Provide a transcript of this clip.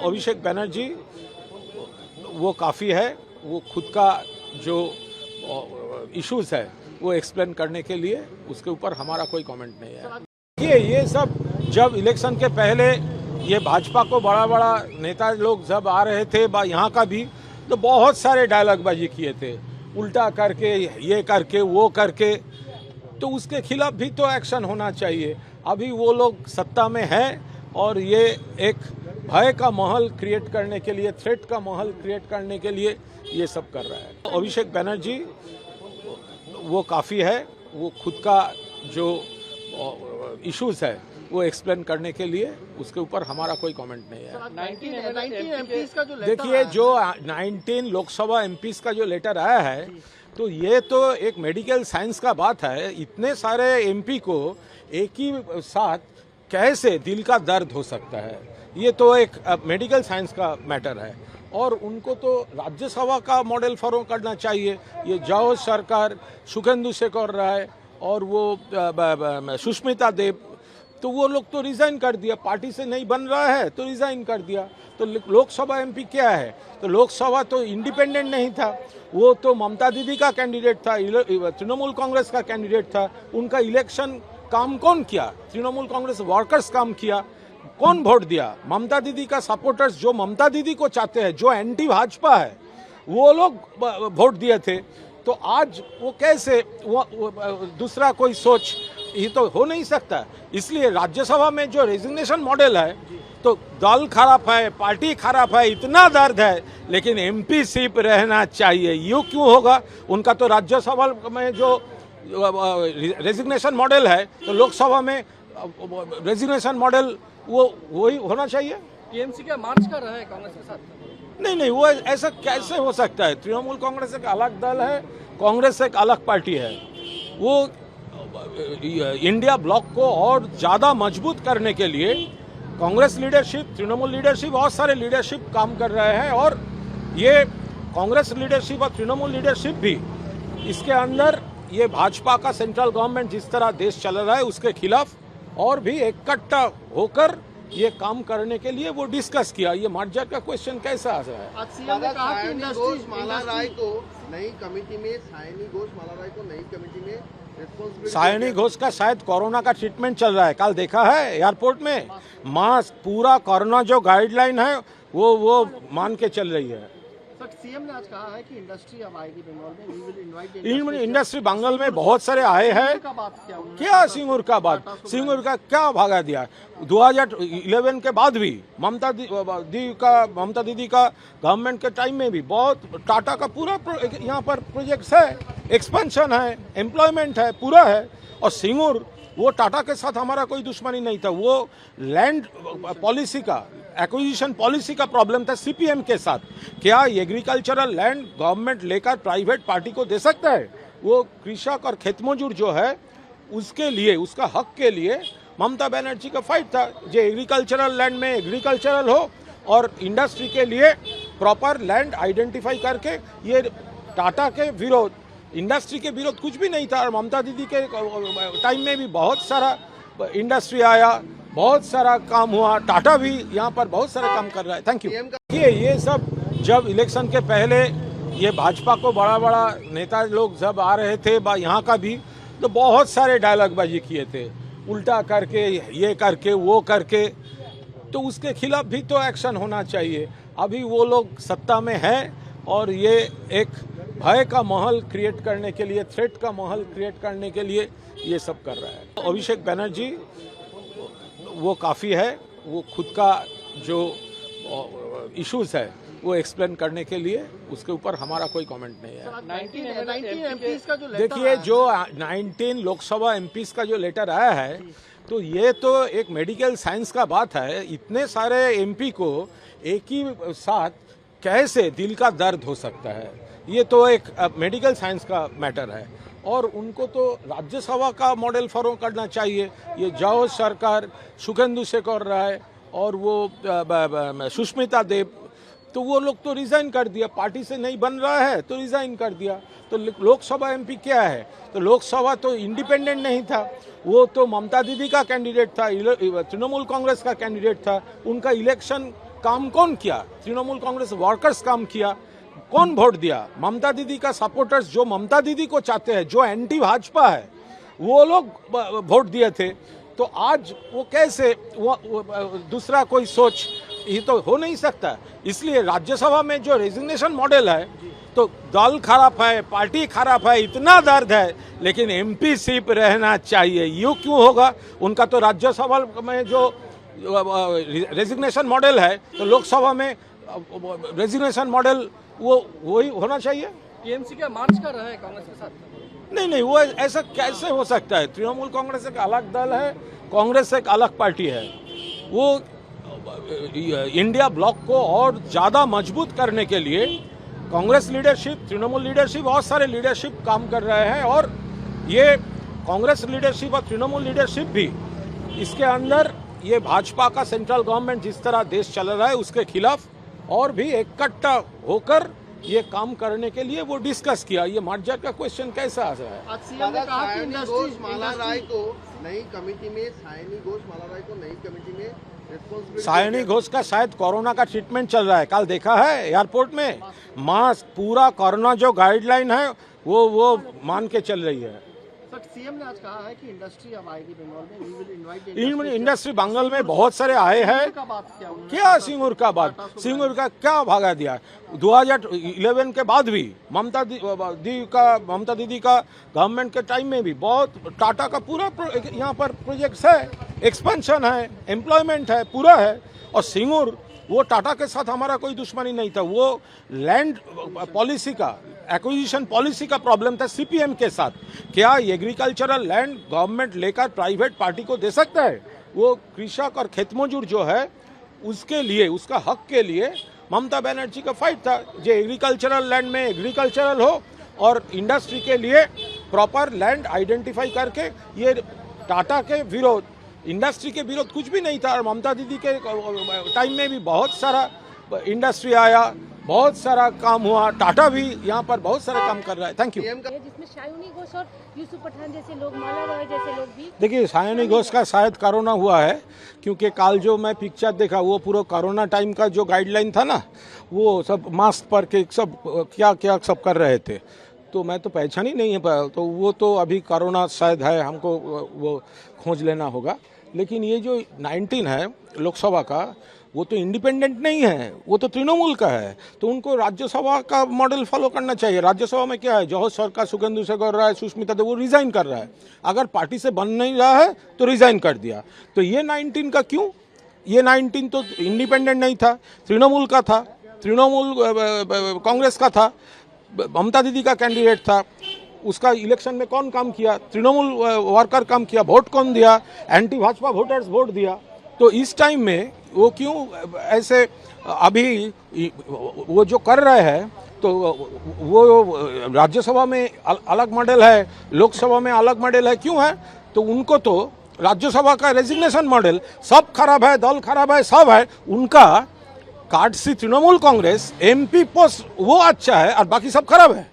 अभिषेक बनर्जी वो काफ़ी है, वो खुद का जो इश्यूज है वो एक्सप्लेन करने के लिए, उसके ऊपर हमारा कोई कमेंट नहीं है। देखिए ये सब जब इलेक्शन के पहले ये भाजपा को बड़ा बड़ा नेता लोग जब आ रहे थे यहाँ का भी, तो बहुत सारे डायलॉगबाजी किए थे, उल्टा करके ये करके वो करके, तो उसके खिलाफ भी तो एक्शन होना चाहिए। अभी वो लोग सत्ता में है और ये एक भय का माहौल क्रिएट करने के लिए, थ्रेट का माहौल क्रिएट करने के लिए ये सब कर रहा है। अभिषेक बनर्जी वो काफ़ी है, वो खुद का जो इश्यूज है वो एक्सप्लेन करने के लिए, उसके ऊपर हमारा कोई कमेंट नहीं है। 19 MPs का जो देखिए जो 19 लोकसभा MPs का जो लेटर आया है, तो ये तो एक मेडिकल साइंस का बात है। इतने सारे MP को एक ही साथ कैसे दिल का दर्द हो सकता है, ये तो एक मेडिकल साइंस का मैटर है और उनको तो राज्यसभा का मॉडल फॉलो करना चाहिए। ये जाओ सरकार सुखेंदु शेखर राय और वो सुष्मिता देव, तो वो लोग तो रिज़ाइन कर दिया, पार्टी से नहीं बन रहा है तो रिज़ाइन कर दिया। तो लोकसभा MP क्या है, तो लोकसभा तो इंडिपेंडेंट नहीं था, वो तो ममता दीदी का कैंडिडेट था, तृणमूल कांग्रेस का कैंडिडेट था। उनका इलेक्शन काम कौन किया? तृणमूल कांग्रेस वर्कर्स काम किया। कौन वोट दिया? ममता दीदी का सपोर्टर्स जो ममता दीदी को चाहते हैं, जो एंटी भाजपा है, वो लोग वोट दिए थे। तो आज वो कैसे वो दूसरा कोई सोच, ये तो हो नहीं सकता। इसलिए राज्यसभा में जो रेजिग्नेशन मॉडल है, तो दल खराब है, पार्टी खराब है, इतना दर्द है, लेकिन MP सिर्फ रहना चाहिए। यूँ क्यों होगा? उनका तो राज्यसभा में जो रेजिग्नेशन मॉडल है, तो लोकसभा में रेजिग्नेशन मॉडल वो वही होना चाहिए। TMC का मार्च कर रहा है कांग्रेस के साथ? नहीं, वो ऐसा कैसे हो सकता है? तृणमूल कांग्रेस एक अलग दल है, कांग्रेस एक अलग पार्टी है। वो इंडिया ब्लॉक को और ज़्यादा मजबूत करने के लिए कांग्रेस लीडरशिप, तृणमूल लीडरशिप, बहुत सारे लीडरशिप काम कर रहे हैं और ये कांग्रेस लीडरशिप और तृणमूल लीडरशिप भी इसके अंदर ये भाजपा का सेंट्रल गवर्नमेंट जिस तरह देश चल रहा है उसके खिलाफ और भी इकट्ठा होकर ये काम करने के लिए वो डिस्कस किया। ये मर्जर का क्वेश्चन कैसा आ रहा है? आज सीएम ने कहा कि माला राय को नई कमेटी में, सायनी घोष माला राय को नई कमेटी में रिस्पॉन्सिबिलिटी। सायनी घोष का शायद कोरोना का ट्रीटमेंट चल रहा है, कल देखा है एयरपोर्ट में मास्क, पूरा कोरोना जो गाइडलाइन है वो मान के चल रही है। सीएम ने आज कहा है कि इंडस्ट्री अब आएगी बंगाल में, we will invite industry Bengal में बहुत सारे आए हैं। क्या सिंगूर का बात, सिंगूर का क्या भागा दिया? 2011 के बाद भी ममता दीदी का गवर्नमेंट के टाइम में भी बहुत टाटा का पूरा यहाँ पर प्रोजेक्ट्स है, एक्सपेंशन है, एम्प्लॉयमेंट है, पूरा है। और सिंगूर वो टाटा के साथ हमारा कोई दुश्मनी नहीं था, वो लैंड पॉलिसी का, एक्विजिशन पॉलिसी का प्रॉब्लम था CPM के साथ। क्या एग्रीकल्चरल लैंड गवर्नमेंट लेकर प्राइवेट पार्टी को दे सकता है? वो कृषक और खेत मजदूर जो है उसके लिए, उसका हक के लिए ममता बनर्जी का फाइट था, जो एग्रीकल्चरल लैंड में एग्रीकल्चरल हो और इंडस्ट्री के लिए प्रॉपर लैंड आइडेंटिफाई करके। ये टाटा के विरोध, इंडस्ट्री के विरोध कुछ भी नहीं था। और ममता दीदी के टाइम में भी बहुत सारा इंडस्ट्री आया, बहुत सारा काम हुआ। टाटा भी यहाँ पर बहुत सारा काम कर रहा है। Thank you. ये सब जब इलेक्शन के पहले ये भाजपा को बड़ा बड़ा नेता लोग जब आ रहे थे यहाँ का भी, तो बहुत सारे डायलॉगबाजी किए थे, उल्टा करके ये करके वो करके, तो उसके खिलाफ भी तो एक्शन होना चाहिए। अभी वो लोग सत्ता में है और ये एक भय का माहौल क्रिएट करने के लिए, थ्रेट का माहौल क्रिएट करने के लिए ये सब कर रहा है। अभिषेक बनर्जी वो काफ़ी है, वो खुद का जो इश्यूज है वो एक्सप्लेन करने के लिए, उसके ऊपर हमारा कोई कमेंट नहीं है। 19 MPs का जो देखिए जो 19 लोकसभा MPs का जो लेटर आया है, तो ये तो एक मेडिकल साइंस का बात है। इतने सारे MP को एक ही साथ कैसे दिल का दर्द हो सकता है, ये तो एक मेडिकल साइंस का मैटर है और उनको तो राज्यसभा का मॉडल फॉलो करना चाहिए। ये जाओ सरकार सुखेंदु शेखर राय और वो सुष्मिता देव, तो वो लोग तो रिज़ाइन कर दिया, पार्टी से नहीं बन रहा है तो रिज़ाइन कर दिया। तो लोकसभा MP क्या है, तो लोकसभा तो इंडिपेंडेंट नहीं था, वो तो ममता दीदी का कैंडिडेट था, तृणमूल कांग्रेस का कैंडिडेट था। उनका इलेक्शन काम कौन किया? तृणमूल कांग्रेस वर्कर्स काम किया। कौन वोट दिया? ममता दीदी का सपोर्टर्स जो ममता दीदी को चाहते हैं, जो एंटी भाजपा है, वो लोग वोट दिए थे। तो आज वो कैसे वो दूसरा कोई सोच, ये तो हो नहीं सकता। इसलिए राज्यसभा में जो रेजिग्नेशन मॉडल है, तो दल खराब है, पार्टी खराब है, इतना दर्द है, लेकिन एमपी सीट रहना चाहिए। यूँ क्यों होगा? उनका तो राज्यसभा में जो रेजिग्नेशन मॉडल है, तो लोकसभा में रेजिग्नेशन मॉडल वो वही होना चाहिए। टीएमसी क्या मार्च कर रहा है कांग्रेस के साथ? नहीं, वो ऐसा कैसे हो सकता है? तृणमूल कांग्रेस एक अलग दल है, कांग्रेस एक अलग पार्टी है। वो इंडिया ब्लॉक को और ज़्यादा मजबूत करने के लिए कांग्रेस लीडरशिप, तृणमूल लीडरशिप, बहुत सारे लीडरशिप काम कर रहे हैं। और ये कांग्रेस लीडरशिप और तृणमूल लीडरशिप भी इसके अंदर ये भाजपा का सेंट्रल गवर्नमेंट जिस तरह देश चल रहा है उसके खिलाफ और भी इकट्ठा होकर ये काम करने के लिए वो डिस्कस किया। ये मर्जर का क्वेश्चन कैसा आ रहा है? आज सीएम ने कहा कि सायनी घोष माला राय इंडस्ट्री को नई कमेटी में, सायनी घोष माला राय को नई कमेटी में रिस्पॉन्सिबिलिटी। सायनी घोष का शायद कोरोना का ट्रीटमेंट चल रहा है। कल देखा है एयरपोर्ट में मास्क, पूरा कोरोना जो गाइडलाइन है वो मान के चल रही है। सर, सीएम ने आज कहा है कि इंडस्ट्री अब आएगी बंगाल में। We will invite industry Bengal में बहुत सारे आए हैं। का बात क्या उन्होंने? क्या सिंगूर का बात? सिंगूर का क्या भागा दिया? 2011 के बाद भी ममता दीदी का गवर्नमेंट के टाइम में भी बहुत टाटा का पूरा यहाँ पर प्रोजेक्ट्स है, एक्सपेंशन है, एम्प्लॉयमेंट है, पूरा है। और सिंगूर, वो टाटा के साथ हमारा कोई दुश्मनी नहीं था। वो लैंड पॉलिसी का, एक्विजिशन पॉलिसी का प्रॉब्लम था सीपीएम के साथ। क्या एग्रीकल्चरल लैंड गवर्नमेंट लेकर प्राइवेट पार्टी को दे सकता है? वो कृषक और खेतमजूर जो है उसके लिए, उसका हक के लिए ममता बनर्जी का फाइट था। जो एग्रीकल्चरल लैंड में एग्रीकल्चरल हो और इंडस्ट्री के लिए प्रॉपर लैंड आइडेंटिफाई करके, ये टाटा के विरोध, इंडस्ट्री के विरोध कुछ भी नहीं था। और ममता दीदी के टाइम में भी बहुत सारा इंडस्ट्री आया, बहुत सारा काम हुआ। टाटा भी यहाँ पर बहुत सारा काम कर रहा है। Thank you. जिसमें सायनी घोष और यूसुफ पठान जैसे लोग, माला रॉय जैसे लोग भी। देखिए, सायनी घोष का शायद कोरोना हुआ है, क्योंकि कल जो मैं पिक्चर देखा वो पूरा कोरोना टाइम का जो गाइडलाइन था ना, वो सब मास्क पर के सब क्या क्या सब कर रहे थे, तो मैं तो पहचान ही नहीं है। तो वो तो अभी कोरोना शायद है, हमको वो खोज लेना होगा। लेकिन ये जो 19 है लोकसभा का, वो तो इंडिपेंडेंट नहीं है, वो तो तृणमूल का है। तो उनको राज्यसभा का मॉडल फॉलो करना चाहिए। राज्यसभा में क्या है, जौहर सरकार सुगेंदु शेखर राय, सुष्मिता देव, वो रिजाइन कर रहा है। अगर पार्टी से बन नहीं रहा है तो रिजाइन कर दिया। तो ये 19 का क्यों? ये 19 तो इंडिपेंडेंट नहीं था, तृणमूल का था, तृणमूल कांग्रेस का था, ममता दीदी का कैंडिडेट था। उसका इलेक्शन में कौन काम किया? तृणमूल वर्कर काम किया। वोट कौन दिया? एंटी भाजपा वोटर्स वोट दिया। तो इस टाइम में वो क्यों ऐसे अभी वो जो कर रहे हैं, तो वो राज्यसभा में अलग मॉडल है, लोकसभा में अलग मॉडल है, क्यों है? तो उनको तो राज्यसभा का रेजिग्नेशन मॉडल सब खराब है, दल खराब है, सब है। उनका कार्ड सी तृणमूल कांग्रेस एमपी पोस्ट वो अच्छा है और बाकी सब खराब है।